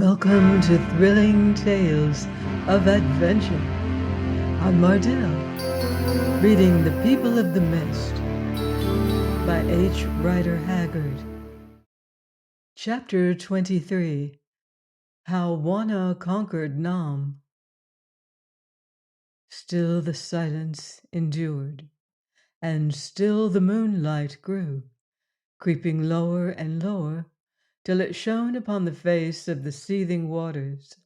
Welcome to Thrilling Tales of Adventure. I'm Mardell, reading The People of the Mist by H. Rider Haggard. Chapter 23, How Wanna Conquered Nam. Still the silence endured, and still the moonlight grew, creeping lower and lower, till it shone upon the face of the seething waters,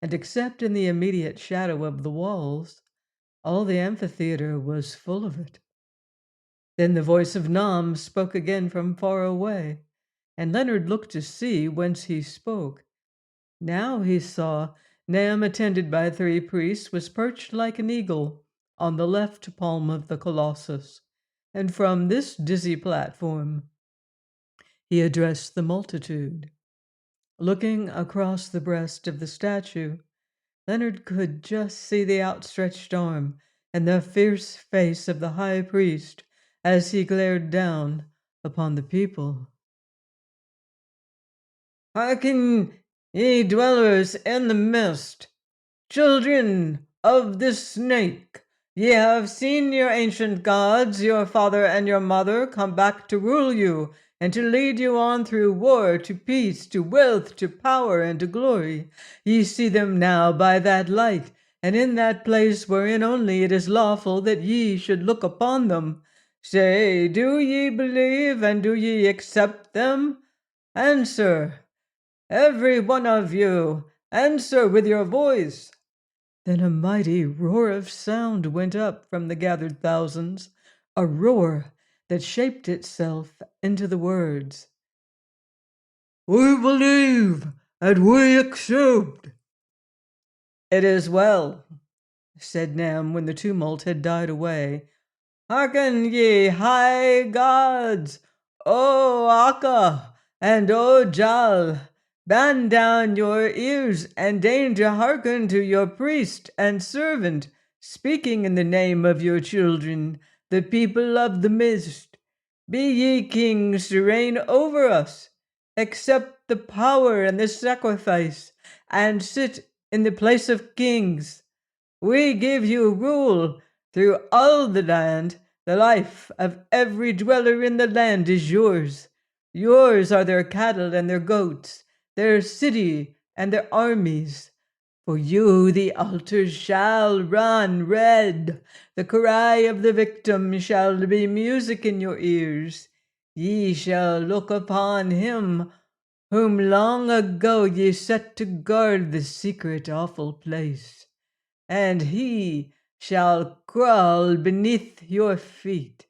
and except in the immediate shadow of the walls, all the amphitheater was full of it. Then the voice of Nam spoke again from far away, and Leonard looked to see whence he spoke. Now he saw Nam, attended by 3 priests, was perched like an eagle on the left palm of the Colossus, and from this dizzy platform he addressed the multitude. Looking across the breast of the statue, Leonard could just see the outstretched arm and the fierce face of the high priest as he glared down upon the people. "Hearken, ye dwellers in the mist, children of the snake! Ye have seen your ancient gods, your father and your mother, come back to rule you and to lead you on through war to peace, to wealth, to power, and to glory. Ye see them now by that light, and in that place wherein only it is lawful that ye should look upon them. Say, do ye believe, and do ye accept them? Answer, every one of you, answer with your voice." Then a mighty roar of sound went up from the gathered thousands, a roar that shaped itself into the words, "We believe and we accept." "It is well," said Nam when the tumult had died away. "Hearken, ye high gods, O Akka and O Jal. Bend down your ears and deign to hearken to your priest and servant, speaking in the name of your children, the people of the mist. Be ye kings to reign over us. Accept the power and the sacrifice, and sit in the place of kings. We give you rule through all the land. The life of every dweller in the land is yours. Yours are their cattle and their goats, their city and their armies. For you the altars shall run red. The cry of the victim shall be music in your ears. Ye shall look upon him whom long ago ye set to guard the secret awful place, and he shall crawl beneath your feet.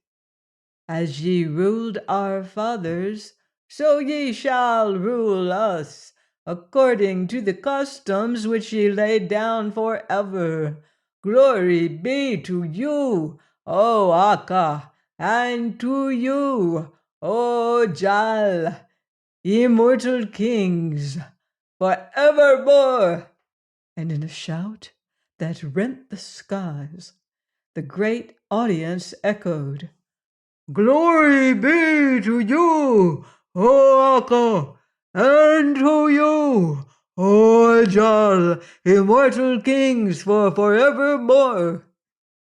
As ye ruled our fathers, so ye shall rule us, according to the customs which ye laid down forever. Glory be to you, O Akka, and to you, O Jal, immortal kings, forevermore." And in a shout that rent the skies, the great audience echoed, "Glory be to you, O Akka, and to you, O Jal, immortal kings for forevermore."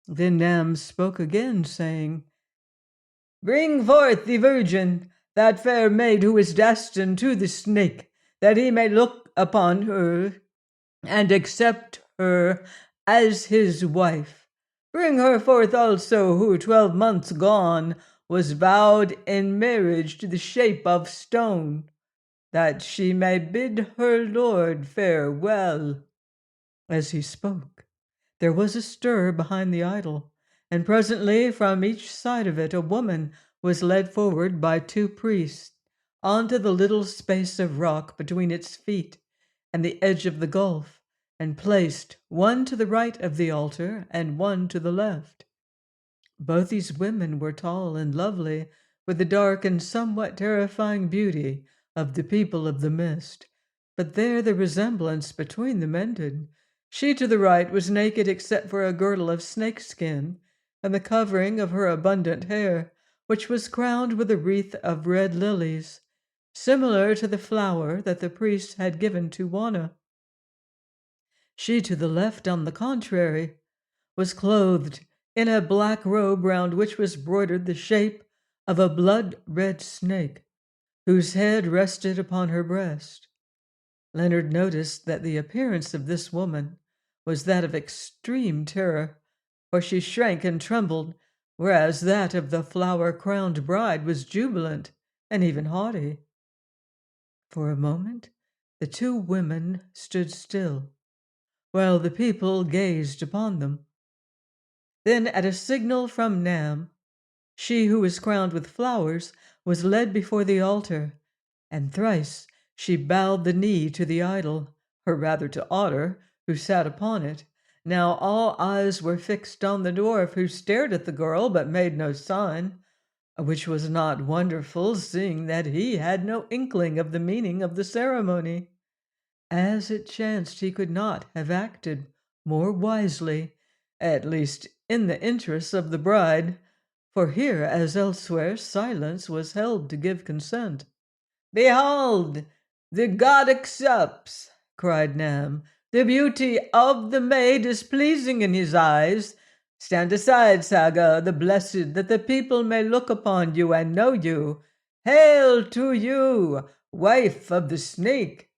Then Nam spoke again, saying, "Bring forth the virgin, that fair maid who is destined to the snake, that he may look upon her and accept her as his wife. Bring her forth also, who 12 months gone was vowed in marriage to the shape of stone, that she may bid her lord farewell." As he spoke, there was a stir behind the idol, and presently from each side of it a woman was led forward by 2 priests onto the little space of rock between its feet and the edge of the gulf, and placed one to the right of the altar and one to the left. Both these women were tall and lovely, with the dark and somewhat terrifying beauty of the people of the mist, but there the resemblance between them ended. She to the right was naked except for a girdle of snakeskin and the covering of her abundant hair, which was crowned with a wreath of red lilies. similar to the flower that the priest had given to Juana. She to the left, on the contrary, was clothed in a black robe round which was broidered the shape of a blood-red snake, whose head rested upon her breast. Leonard noticed that the appearance of this woman was that of extreme terror, for she shrank and trembled, whereas that of the flower-crowned bride was jubilant and even haughty. For a moment, the two women stood still, while the people gazed upon them. Then, at a signal from Nam, she who was crowned with flowers was led before the altar, and thrice she bowed the knee to the idol, or rather to Otter, who sat upon it. Now all eyes were fixed on the dwarf, who stared at the girl but made no sign, which was not wonderful, seeing that he had no inkling of the meaning of the ceremony. As it chanced, he could not have acted more wisely, at least in the interests of the bride, for here, as elsewhere, silence was held to give consent. "Behold, the god accepts," cried Nam. "The beauty of the maid is pleasing in his eyes. Stand aside, Saga, the blessed, that the people may look upon you and know you. Hail to you, wife of the snake!"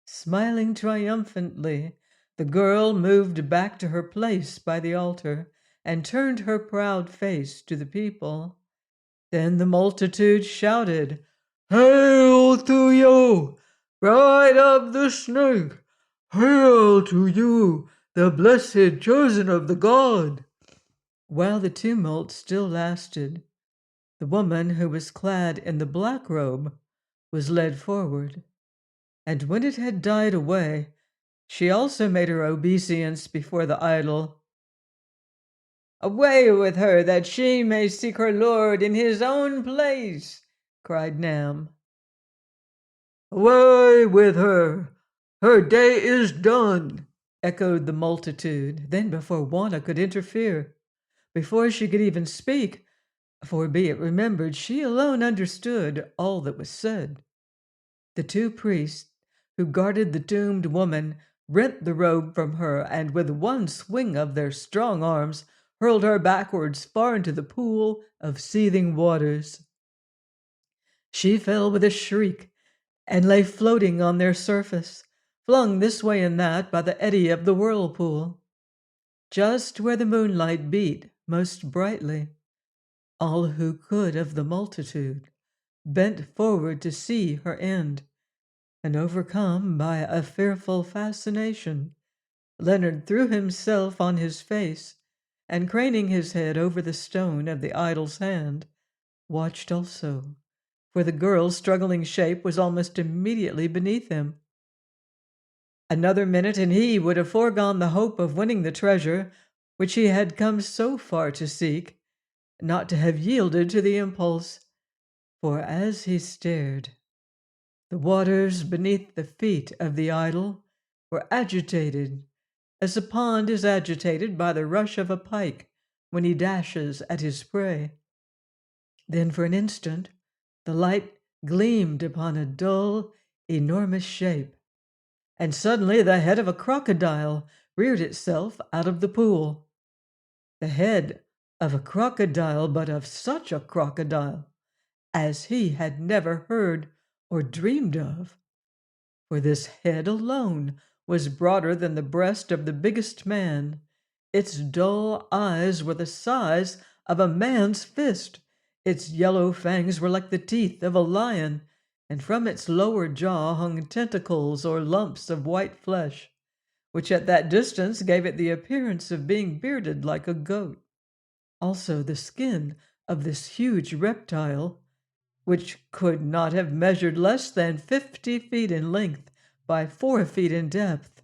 Smiling triumphantly, the girl moved back to her place by the altar and turned her proud face to the people. Then the multitude shouted, "Hail to you, bride of the snake! Hail to you, the blessed chosen of the god!" While the tumult still lasted, the woman who was clad in the black robe was led forward, and when it had died away, she also made her obeisance before the idol. "Away with her, that she may seek her lord in his own place!" cried Nam. "Away with her! Her day is done!" echoed the multitude. Then, before Juana could interfere, before she could even speak, for be it remembered, she alone understood all that was said, the two priests who guarded the doomed woman rent the robe from her, and with one swing of their strong arms hurled her backwards far into the pool of seething waters. She fell with a shriek and lay floating on their surface, flung this way and that by the eddy of the whirlpool. Just where the moonlight beat most brightly, all who could of the multitude bent forward to see her end, and overcome by a fearful fascination, Leonard threw himself on his face, and craning his head over the stone of the idol's hand, watched also, for the girl's struggling shape was almost immediately beneath him. Another minute, and he would have foregone the hope of winning the treasure which he had come so far to seek, not to have yielded to the impulse, for as he stared, the waters beneath the feet of the idol were agitated, as a pond is agitated by the rush of a pike when he dashes at his prey. Then for an instant the light gleamed upon a dull, enormous shape, and suddenly the head of a crocodile reared itself out of the pool. The head of a crocodile, but of such a crocodile as he had never heard or dreamed of, for this head alone was broader than the breast of the biggest man. Its dull eyes were the size of a man's fist. Its yellow fangs were like the teeth of a lion, and from its lower jaw hung tentacles or lumps of white flesh, which at that distance gave it the appearance of being bearded like a goat. Also, the skin of this huge reptile, which could not have measured less than 50 feet in length by 4 feet in depth,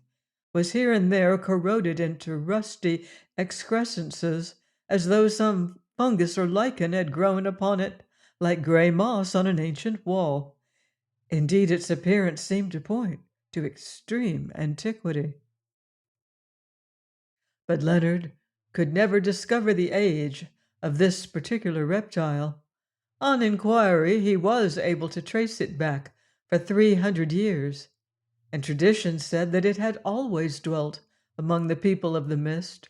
was here and there corroded into rusty excrescences, as though some fungus or lichen had grown upon it like gray moss on an ancient wall. Indeed, its appearance seemed to point to extreme antiquity. But Leonard could never discover the age of this particular reptile, On inquiry, he was able to trace it back for 300 years, and tradition said that it had always dwelt among the people of the mist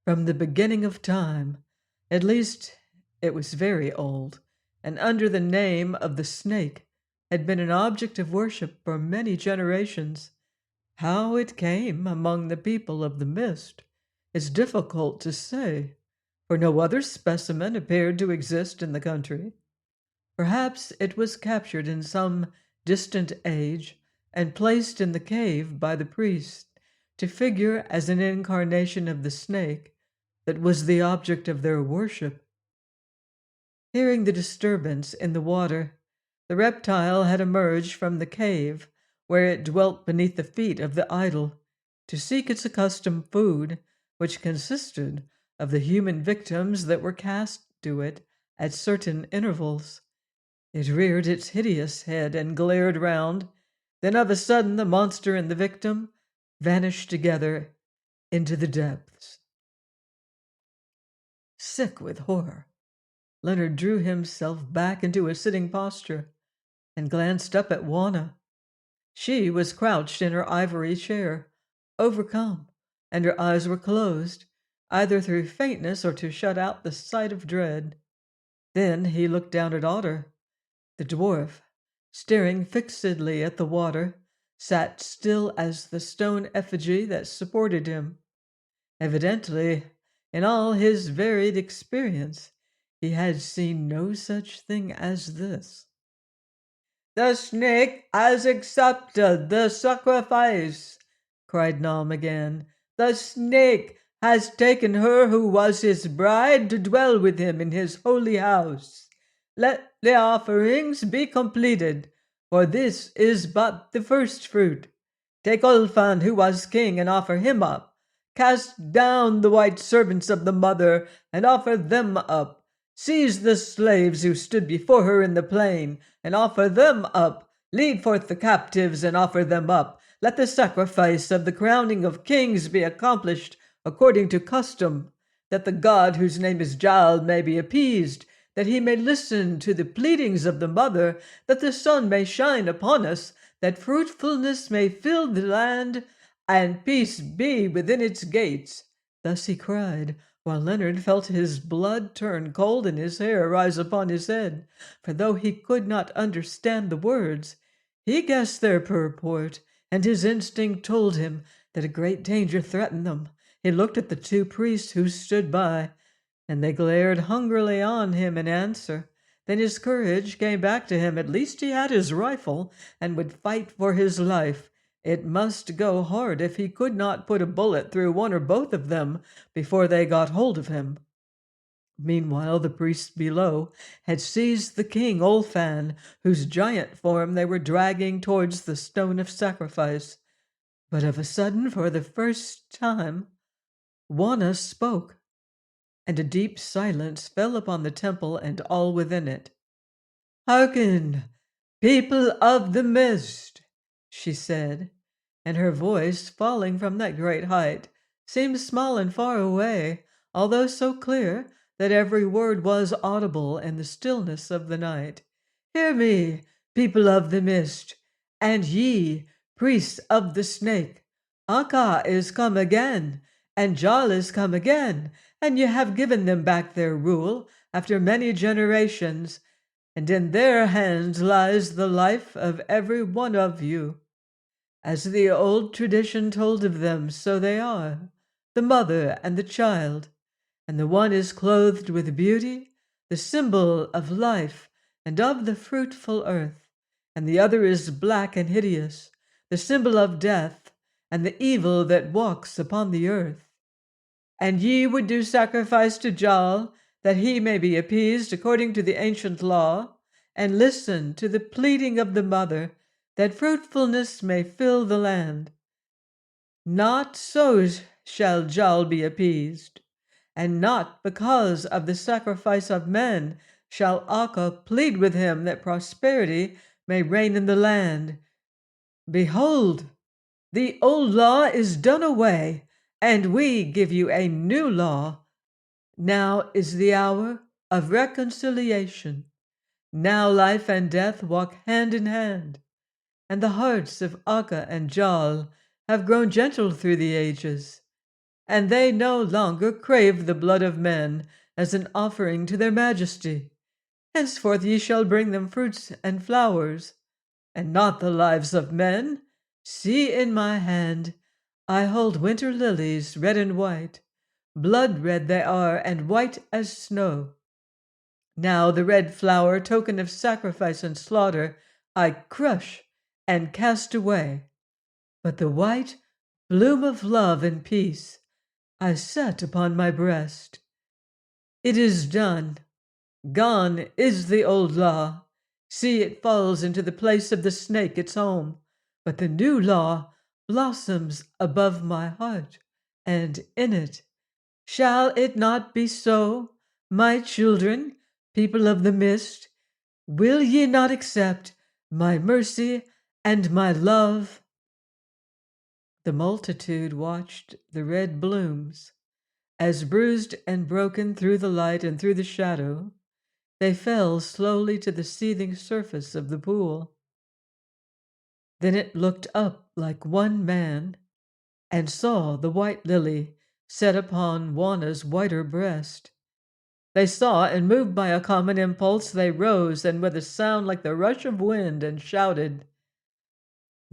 from the beginning of time. At least it was very old, and under the name of the snake had been an object of worship for many generations. How it came among the people of the mist is difficult to say, for no other specimen appeared to exist in the country. Perhaps it was captured in some distant age and placed in the cave by the priest to figure as an incarnation of the snake that was the object of their worship. Hearing the disturbance in the water, the reptile had emerged from the cave where it dwelt beneath the feet of the idol to seek its accustomed food, which consisted of the human victims that were cast to it at certain intervals. It reared its hideous head and glared round. Then of a sudden the monster and the victim vanished together into the depths. Sick with horror, Leonard drew himself back into a sitting posture and glanced up at Juana. She was crouched in her ivory chair, overcome, and her eyes were closed, either through faintness or to shut out the sight of dread. Then he looked down at Otter. The dwarf, staring fixedly at the water, sat still as the stone effigy that supported him. Evidently, in all his varied experience, he had seen no such thing as this. "The snake has accepted the sacrifice," cried Nom again. "The snake has taken her who was his bride to dwell with him in his holy house. Let the offerings be completed, for this is but the first fruit. Take Olfan, who was king, and offer him up. Cast down the white servants of the mother, and offer them up. Seize the slaves who stood before her in the plain, and offer them up. Lead forth the captives, and offer them up. Let the sacrifice of the crowning of kings be accomplished according to custom, that the god whose name is Jal may be appeased, that he may listen to the pleadings of the mother, that the sun may shine upon us, that fruitfulness may fill the land, and peace be within its gates." Thus he cried, while Leonard felt his blood turn cold and his hair rise upon his head. For though he could not understand the words, he guessed their purport, and his instinct told him that a great danger threatened them. He looked at the two priests who stood by, and they glared hungrily on him in answer. Then his courage came back to him. At least he had his rifle, and would fight for his life. It must go hard if he could not put a bullet through one or both of them before they got hold of him. Meanwhile, the priests below had seized the king, Olfan, whose giant form they were dragging towards the stone of sacrifice. But of a sudden, for the first time, Juana spoke, and a deep silence fell upon the temple and all within it. "Hearken, people of the mist," she said, and her voice, falling from that great height, seemed small and far away, although so clear that every word was audible in the stillness of the night. "Hear me, people of the mist, and ye, priests of the snake. Akka is come again, and Jal is come again, and ye have given them back their rule after many generations, and in their hands lies the life of every one of you. As the old tradition told of them, so they are, the mother and the child, and the one is clothed with beauty, the symbol of life and of the fruitful earth, and the other is black and hideous, the symbol of death and the evil that walks upon the earth. And ye would do sacrifice to Jal, that he may be appeased according to the ancient law, and listen to the pleading of the mother, that fruitfulness may fill the land. Not so shall Jal be appeased, and not because of the sacrifice of men shall Akka plead with him that prosperity may reign in the land. Behold, the old law is done away, and we give you a new law. Now is the hour of reconciliation. Now life and death walk hand in hand, and the hearts of Akka and Jal have grown gentle through the ages, and they no longer crave the blood of men as an offering to their majesty. Henceforth ye shall bring them fruits and flowers, and not the lives of men. See, in my hand I hold winter lilies, red and white. Blood red they are, and white as snow. Now the red flower, token of sacrifice and slaughter, I crush and cast away. But the white bloom of love and peace I set upon my breast. It is done. Gone is the old law. See, it falls into the place of the snake, its home. But the new law blossoms above my heart, and in it. Shall it not be so, my children, people of the mist? Will ye not accept my mercy and my love? The multitude watched the red blooms. As bruised and broken through the light and through the shadow, they fell slowly to the seething surface of the pool. Then it looked up like one man and saw the white lily set upon Wana's whiter breast. They saw, and moved by a common impulse, they rose, and with a sound like the rush of wind, and shouted,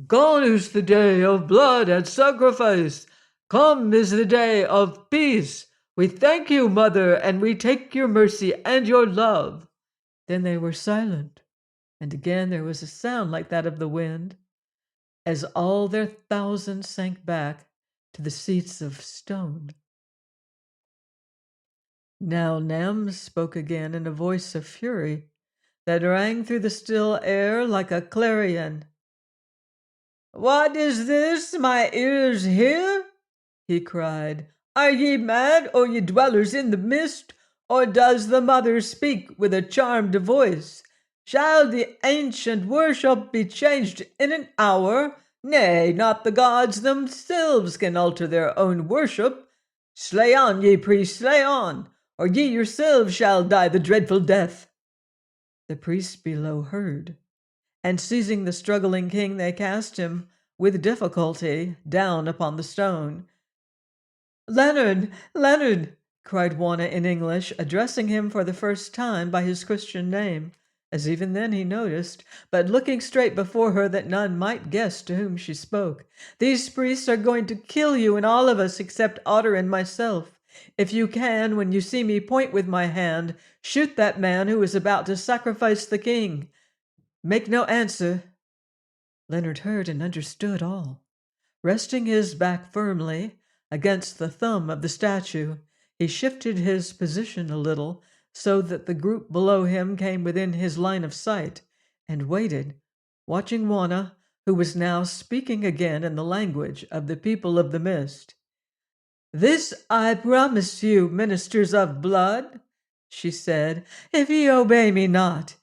"Gone is the day of blood and sacrifice. Come is the day of peace. We thank you, Mother, and we take your mercy and your love." Then they were silent, and again there was a sound like that of the wind, as all their thousands sank back to the seats of stone. Now Nam spoke again in a voice of fury that rang through the still air like a clarion. "What is this my ears hear?" he cried. "Are ye mad, O ye dwellers in the mist? Or does the Mother speak with a charmed voice? Shall the ancient worship be changed in an hour? Nay, not the gods themselves can alter their own worship. Slay on, ye priests, slay on, or ye yourselves shall die the dreadful death." The priests below heard, and seizing the struggling king, they cast him with difficulty down upon the stone. "Leonard, Leonard!" cried Juana in English, addressing him for the first time by his Christian name, as even then he noticed, but looking straight before her that none might guess to whom she spoke. "These priests are going to kill you and all of us except Otter and myself. If you can, when you see me point with my hand, shoot that man who is about to sacrifice the king. Make no answer." Leonard heard and understood all. Resting his back firmly against the thumb of the statue, he shifted his position a little so that the group below him came within his line of sight, and waited, watching Juana, who was now speaking again in the language of the people of the mist. "This I promise you, ministers of blood," she said, "if ye obey me not,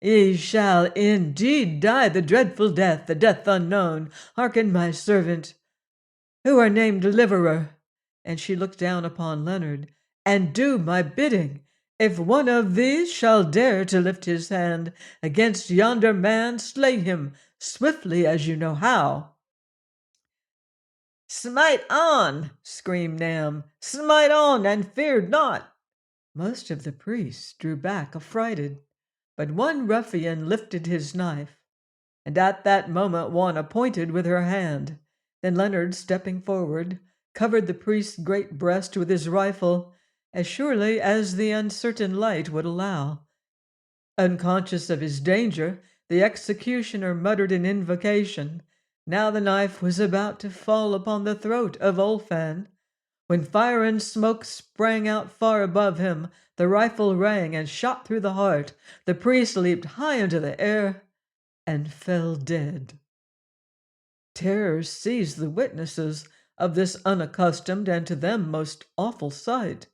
ye shall indeed die the dreadful death, the death unknown. Hearken, my servant, who are named Deliverer," and she looked down upon Leonard, "and do my bidding. If one of these shall dare to lift his hand against yonder man, slay him swiftly as you know how." "Smite on!" screamed Nam. "Smite on, and fear not!" Most of the priests drew back affrighted, but one ruffian lifted his knife, and at that moment Juana pointed with her hand. Then Leonard, stepping forward, covered the priest's great breast with his rifle as surely as the uncertain light would allow. Unconscious of his danger, the executioner muttered an invocation. Now the knife was about to fall upon the throat of Ulfan. When fire and smoke sprang out far above him, the rifle rang and shot through the heart. The priest leaped high into the air and fell dead. Terror seized the witnesses of this unaccustomed and to them most awful sight.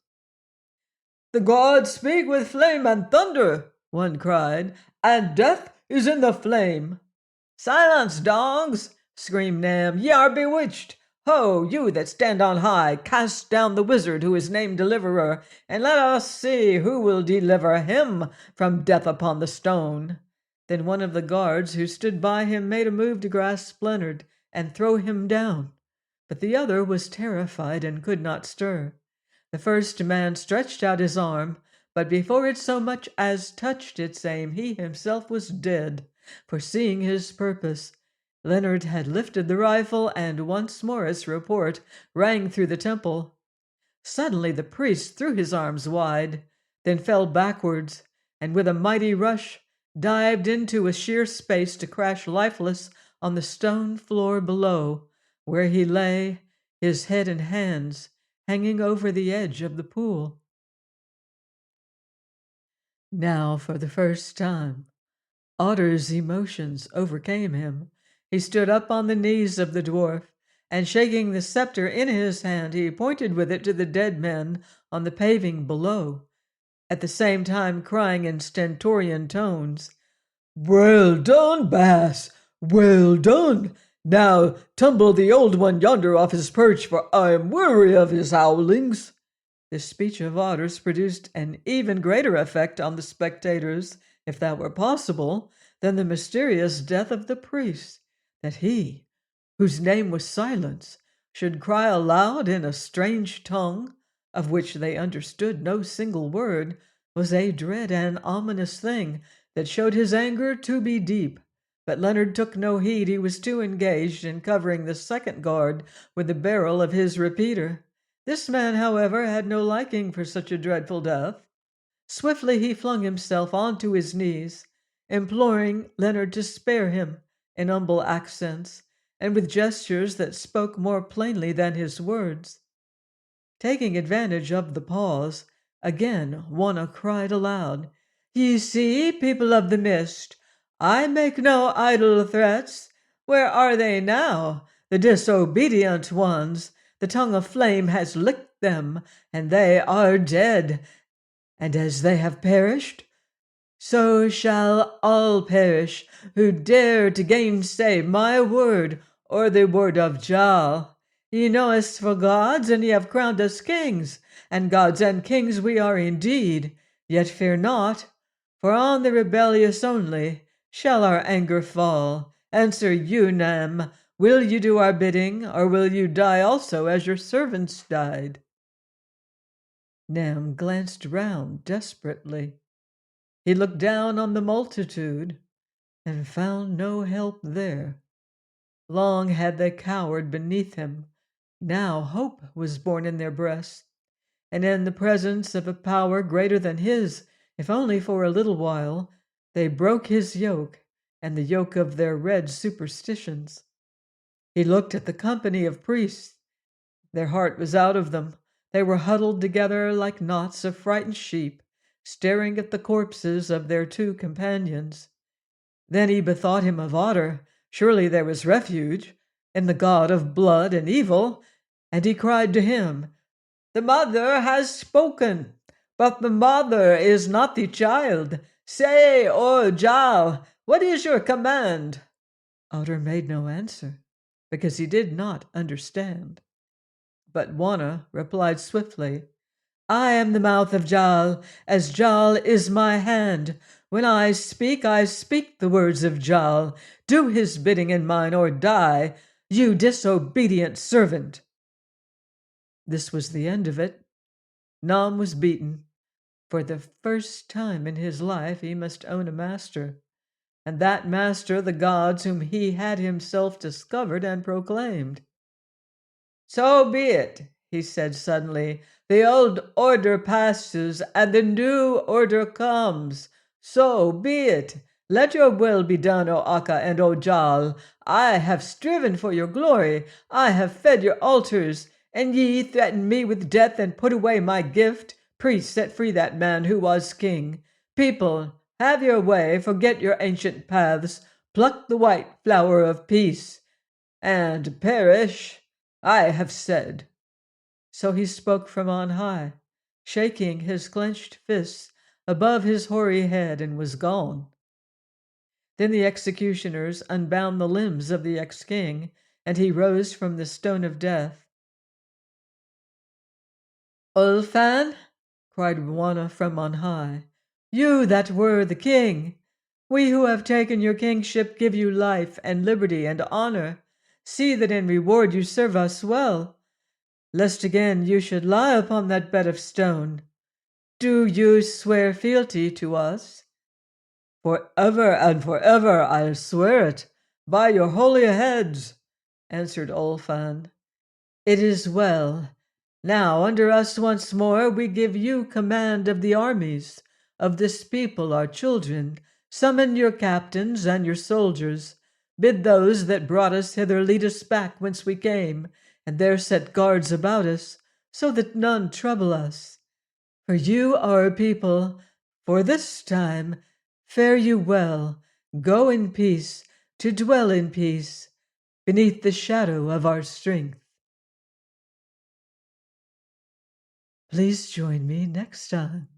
"The gods speak with flame and thunder," one cried, "and death is in the flame." "Silence, dogs!" screamed Nam. "Ye are bewitched. Ho, you that stand on high, cast down the wizard who is named Deliverer, and let us see who will deliver him from death upon the stone. Then one of the guards who stood by him made a move to grasp Leonard and throw him down, but the other was terrified and could not stir. The first man stretched out his arm, but before it so much as touched its aim, he himself was dead, for seeing his purpose, Leonard had lifted the rifle, and once more its report rang through the temple. Suddenly the priest threw his arms wide, then fell backwards, and with a mighty rush dived into a sheer space to crash lifeless on the stone floor below, where he lay, his head and hands hanging over the edge of the pool. Now, for the first time, Otter's emotions overcame him. He stood up on the knees of the dwarf, and shaking the scepter in his hand, he pointed with it to the dead men on the paving below, at the same time crying in stentorian tones, "Well done, Bass! Well done! Now tumble the old one yonder off his perch, for I am weary of his howlings." This speech of Otter's produced an even greater effect on the spectators, if that were possible, than the mysterious death of the priest, that he, whose name was Silence, should cry aloud in a strange tongue, of which they understood no single word, was a dread and ominous thing that showed his anger to be deep. But Leonard took no heed. He was too engaged in covering the second guard with the barrel of his repeater. This man, however, had no liking for such a dreadful death. Swiftly he flung himself onto his knees, imploring Leonard to spare him in humble accents, and with gestures that spoke more plainly than his words. Taking advantage of the pause, again Wanna cried aloud, "Ye see, people of the mist, I make no idle threats. Where are they now, the disobedient ones? The tongue of flame has licked them, and they are dead. And as they have perished, so shall all perish who dare to gainsay my word or the word of Jal. Ye know us for gods, and ye have crowned us kings, and gods and kings we are indeed. Yet fear not, for on the rebellious only shall our anger fall. Answer you, Nam, will you do our bidding, or will you die also as your servants died?" Nam glanced round desperately. He looked down on the multitude and found no help there. Long had they cowered beneath him. Now hope was born in their breasts, and in the presence of a power greater than his, if only for a little while, they broke his yoke and the yoke of their red superstitions. He looked at the company of priests. Their heart was out of them. They were huddled together like knots of frightened sheep, staring at the corpses of their two companions. Then he bethought him of Otter. Surely there was refuge in the god of blood and evil, and he cried to him, "The mother has spoken, but the mother is not the child. Say, O Jal, what is your command?" Otter made no answer, because he did not understand. But Wanna replied swiftly, "I am the mouth of Jal, as Jal is my hand. When I speak the words of Jal. Do his bidding in mine, or die, you disobedient servant." This was the end of it. Nam was beaten. For the first time in his life he must own a master, and that master the gods whom he had himself discovered and proclaimed. "So be it," he said suddenly. "The old order passes, and the new order comes. So be it. Let your will be done, O Akka and O Jal. I have striven for your glory. I have fed your altars, and ye threaten me with death and put away my gift. Priests, set free that man who was king. People, have your way. Forget your ancient paths. Pluck the white flower of peace, and perish. I have said." So he spoke from on high, shaking his clenched fists above his hoary head, and was gone. Then the executioners unbound the limbs of the ex-king and he rose from the stone of death. "Ulfan," cried one from on high, "you that were the king, we who have taken your kingship give you life and liberty and honor. See that in reward you serve us well, lest again you should lie upon that bed of stone. Do you swear fealty to us?" "Forever and forever I'll swear it, by your holy heads," answered Ulfan. "It is well. Now under us once more we give you command of the armies of this people, our children. Summon your captains and your soldiers. Bid those that brought us hither lead us back whence we came, and there set guards about us, so that none trouble us. For you are a people, for this time, fare you well, go in peace, to dwell in peace, beneath the shadow of our strength." Please join me next time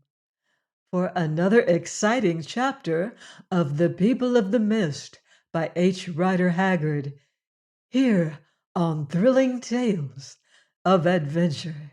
for another exciting chapter of The People of the Mist by H. Rider Haggard, here on Thrilling Tales of Adventure.